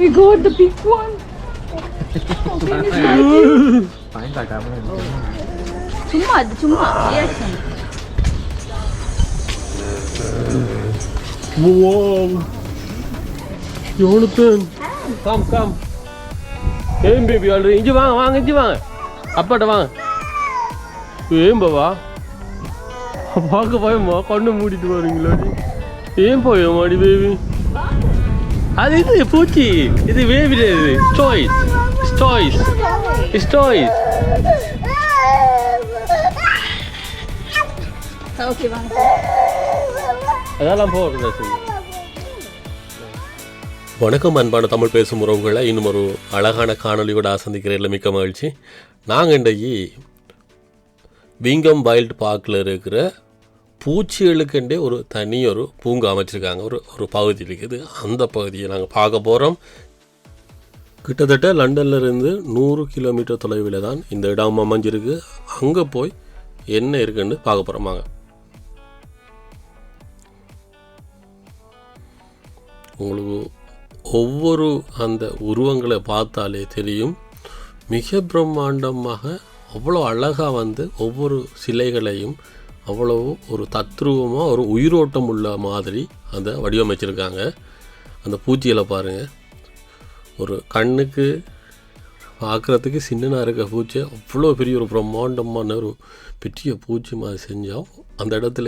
We got the big one. சும்மா அது சும்மா ரியாக்ஷன். Wow. Jonathan. Come. ஏன் பேபி ஆல்ரெடி இஞ்சி வாங்க அப்பாட்ட வாங்க. ஏன் பாவா பார்க்க பயமா கண்ணு மூடிட்டு வரீங்களா? ஏன் பயமாடி பேபி? அது இது பூச்சி, இது பேபி, இது டாய்ஸ். ஓகே வாங்க. அதெல்லாம் போகிறது. வணக்கம் அன்பான தமிழ் பேசும் உறவுகளை இன்னும் ஒரு அழகான காணொலியோட ஆசந்திக்கிறதில் மிக்க மகிழ்ச்சி. நாங்கள் இன்றைக்கு விங்கம் வைல்ட் பார்க்கில் இருக்கிற பூச்சிகளுக்கெண்டே ஒரு ஒரு பூங்கா அமைச்சிருக்காங்க. ஒரு பகுதி இருக்குது. அந்த பகுதியை நாங்கள் பார்க்க போகிறோம். கிட்டத்தட்ட லண்டன்லேருந்து 100 கிலோமீட்டர் தொலைவில் தான் இந்த இடம் அமைஞ்சிருக்கு. அங்கே போய் என்ன இருக்குன்னு பார்க்க போகிறோம். வாங்க. உங்களுக்கு ஒவ்வொரு அந்த உருவங்களை பார்த்தாலே தெரியும், மிக பிரம்மாண்டமாக அவ்வளோ அழகாக ஒவ்வொரு சிலைகளையும் அவ்வளோ ஒரு தத்ரூபமாக ஒரு உயிரோட்டம் உள்ள மாதிரி அதை வடிவமைச்சிருக்காங்க. அந்த பூச்சிகளை பாருங்கள், ஒரு கண்ணுக்கு பார்க்குறதுக்கு சின்னனாக இருக்க பூச்சி அவ்வளோ பெரிய ஒரு பிரம்மாண்டமான ஒரு பெரிய பூச்சி மாதிரி செஞ்சால் அந்த இடத்துல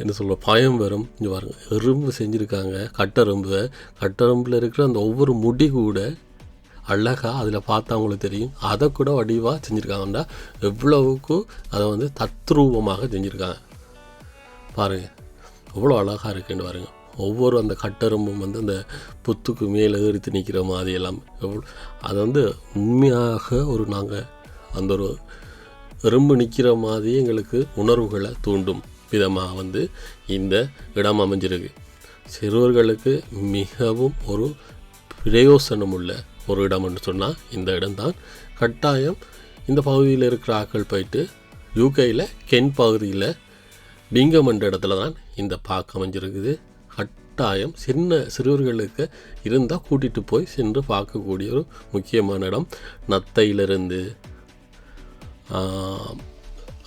என்ன சொல்கிற பயம் வரும். இங்கே பாருங்கள், எறும்பு செஞ்சுருக்காங்க. கட்டெரும்பில் இருக்கிற அந்த ஒவ்வொரு முடி கூட அழகாக அதில் பார்த்தா அவங்களுக்கு தெரியும். அதை கூட வடிவாக செஞ்சுருக்காங்கண்டா எவ்வளவுக்கு அதை தத்ரூபமாக செஞ்சுருக்காங்க. பாருங்கள் எவ்வளோ அழகாக இருக்குன்னு பாருங்கள். ஒவ்வொரு அந்த கட்டெரும்பும் அந்த புத்துக்கு மேலே ஏறித்து நிற்கிற மாதிரி எல்லாம் எவ்வளோ அதை உண்மையாக நாங்கள் அந்த ஒரு எறும்பு நிற்கிற மாதிரி எங்களுக்கு உணர்வுகளை தூண்டும் விதமாக இந்த இடம் அமைஞ்சிருக்கு. சிறுவர்களுக்கு மிகவும் ஒரு பிரயோசனம் உள்ள ஒரு இடம்னு சொன்னால் இந்த இடம்தான். கட்டாயம் இந்த பகுதியில் இருக்கிற ஆட்கள் போயிட்டு யூகேயில் கென் பகுதியில் பிங்கம் என்ற இடத்துல தான் இந்த பார்க் அமைஞ்சிருக்குது. கட்டாயம் சிறுவர்களுக்கு இருந்தால் கூட்டிகிட்டு போய் சென்று பார்க்கக்கூடிய ஒரு முக்கியமான இடம். நத்தையிலிருந்து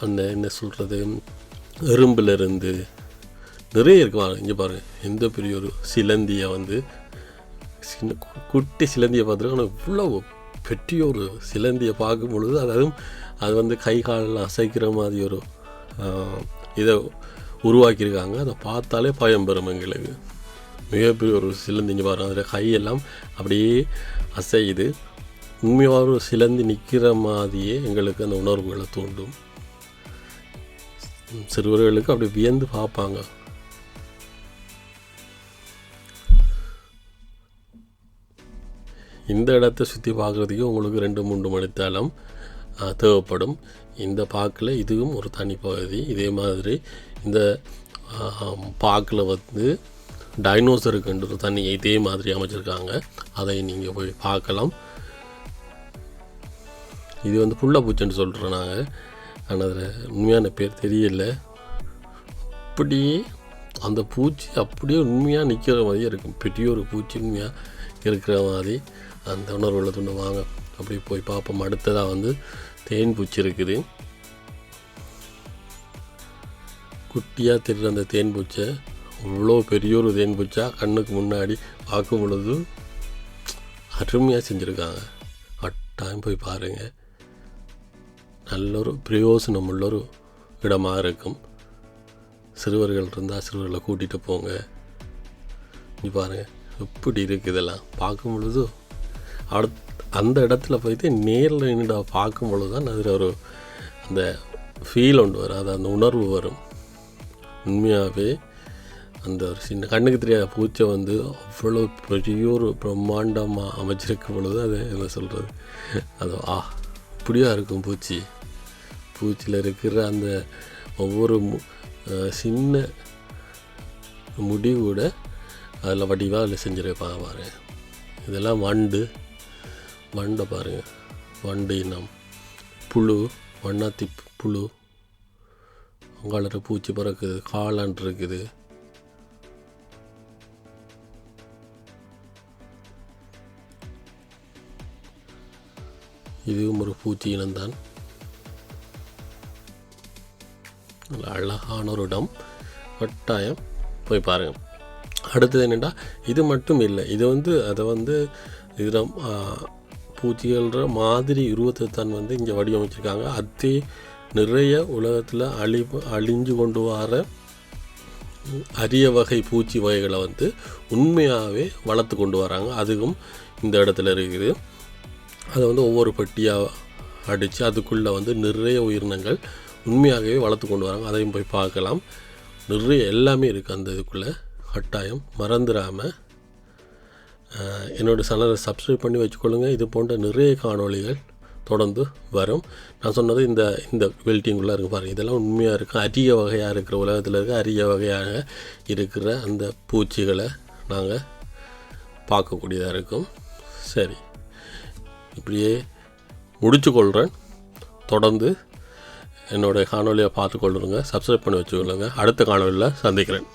அந்த என்ன சொல்கிறது எறும்பிலிருந்து நிறைய இருக்குவாங்க. இங்கே பாருங்கள், எந்த பெரிய ஒரு சிலந்தியை சின்ன குட்டி சிலந்தியை பார்த்துருக்கோம். ஆனால் இவ்வளோ பெரிய ஒரு சிலந்தியை பார்க்கும் பொழுது அது கை காலெல்லாம் அசைக்கிற மாதிரி ஒரு இதை உருவாக்கியிருக்காங்க. அதை பார்த்தாலே பயம் பெறும் எங்களுக்கு. மிகப்பெரிய ஒரு சிலந்தி. இங்கே பாருங்கள், அதில் கையெல்லாம் அப்படியே அசையுது. உண்மையாக ஒரு சிலந்தி நிற்கிற மாதிரியே எங்களுக்கு அந்த உணர்வுகளை தூண்டும். சிறுவர்களுக்கு அப்படி வியந்து பார்ப்பாங்க. இந்த இடத்த சுற்றி பார்க்குறதுக்கு உங்களுக்கு 2-3 மணித்தாலும் தேவைப்படும். இந்த பார்க்கில் இதுவும் ஒரு தனி பகுதி. இதே மாதிரி இந்த பார்க்கில் டைனோசருக்குன்ற ஒரு தனி இதே மாதிரி அமைச்சிருக்காங்க. அதை நீங்கள் போய் பார்க்கலாம். இது புள்ள பூச்சின்னு சொல்கிறோம் நாங்கள். ஆனால் அதில் உண்மையான பேர் தெரியல. அப்படியே அந்த பூச்சி அப்படியே உண்மையாக நிற்கிற மாதிரியே இருக்கும். பெரிய ஒரு பூச்சி உண்மையாக இருக்கிற மாதிரி அந்த உணர்வுகளை துண்டு. வாங்க அப்படி போய் பார்ப்போம். அடுத்ததாக தேன் பூச்சி இருக்குது. குட்டியாக தெரிகிற அந்த தேன் பூச்சை அவ்வளோ பெரிய ஒரு தேன் பூச்சா கண்ணுக்கு முன்னாடி பார்க்கும் பொழுது அருமையாக செஞ்சுருக்காங்க. கட்டாயம் போய் பாருங்கள். நல்ல ஒரு பிரயோசனம் உள்ள ஒரு இடமாக இருக்கும். சிறுவர்கள் இருந்தால் சிறுவர்களை கூட்டிகிட்டு போங்க. நீ பாருங்கள் எப்படி இருக்குது. இதெல்லாம் பார்க்கும் பொழுது அந்த இடத்துல போய்ட்டு நேரில் நின்று பார்க்கும் பொழுது தான் அதில் ஒரு அந்த ஃபீல் ஒன்று வரும். அது அந்த உணர்வு வரும். உண்மையாகவே அந்த ஒரு சின்ன கண்ணுக்கு தெரியாத பூச்சை அவ்வளோ பெரிய ஒரு பிரம்மாண்டமாக அமைச்சிருக்கும் பொழுது அது என்ன சொல்கிறது, அது இப்படியா இருக்கும் பூச்சியில் இருக்கிற அந்த ஒவ்வொரு சின்ன முடி கூட அதில் வடிவாக அதில் செஞ்சுருப்பாங்க. பாருங்கள், இதெல்லாம் வண்டை பாருங்கள், வண்டு இனம், புழு, வண்ணாத்தி புழு, அங்காள பூச்சி பறக்குது, காளான் இருக்குது. இதுவும் ஒரு பூச்சி இனம்தான். நல்ல அழகான ஒரு இடம், கட்டாயம் போய் பாருங்கள். அடுத்தது என்னென்னா, இது மட்டும் இல்லை, இது வந்து அதை வந்து இதில் பூச்சிகள்ன்ற மாதிரி உருவத்தை தான் வந்து இங்கே வடிவமைச்சிருக்காங்க. அதே நிறைய உலகத்தில் அழிஞ்சு கொண்டு வர அரிய வகை பூச்சி வகைகளை வந்து உண்மையாகவே வளர்த்து கொண்டு வராங்க. அதுவும் இந்த இடத்துல இருக்குது. அதை வந்து ஒவ்வொரு பட்டியாக அடித்து அதுக்குள்ளே வந்து நிறைய உயிரினங்கள் உண்மையாகவே வளர்த்து கொண்டு வராங்க. அதையும் போய் பார்க்கலாம். நிறைய எல்லாமே இருக்குது அந்த இதுக்குள்ளே. கட்டாயம் மறந்துடாமல் என்னோடய சேனலை சப்ஸ்கிரைப் பண்ணி வச்சுக்கொள்ளுங்கள். இது போன்ற நிறைய காணொளிகள் தொடர்ந்து வரும். நான் சொன்னது இந்த வெல்ட்டிங்குள்ளே இருக்குது பாருங்கள். இதெல்லாம் உண்மையாக இருக்கும். அரிய வகையாக இருக்கிற உலகத்தில் இருக்க அரிய வகையாக இருக்கிற அந்த பூச்சிகளை நாங்கள் பார்க்கக்கூடியதாக இருக்கும். சரி, இப்படியே முடிச்சு கொள்கிறேன். தொடர்ந்து என்னோடய காணொலியை பார்த்துக்கொள்ளுங்க, சப்ஸ்கிரைப் பண்ணி வச்சுக்கொள்ளுங்க. அடுத்த காணொலியில் சந்திக்கிறேன்.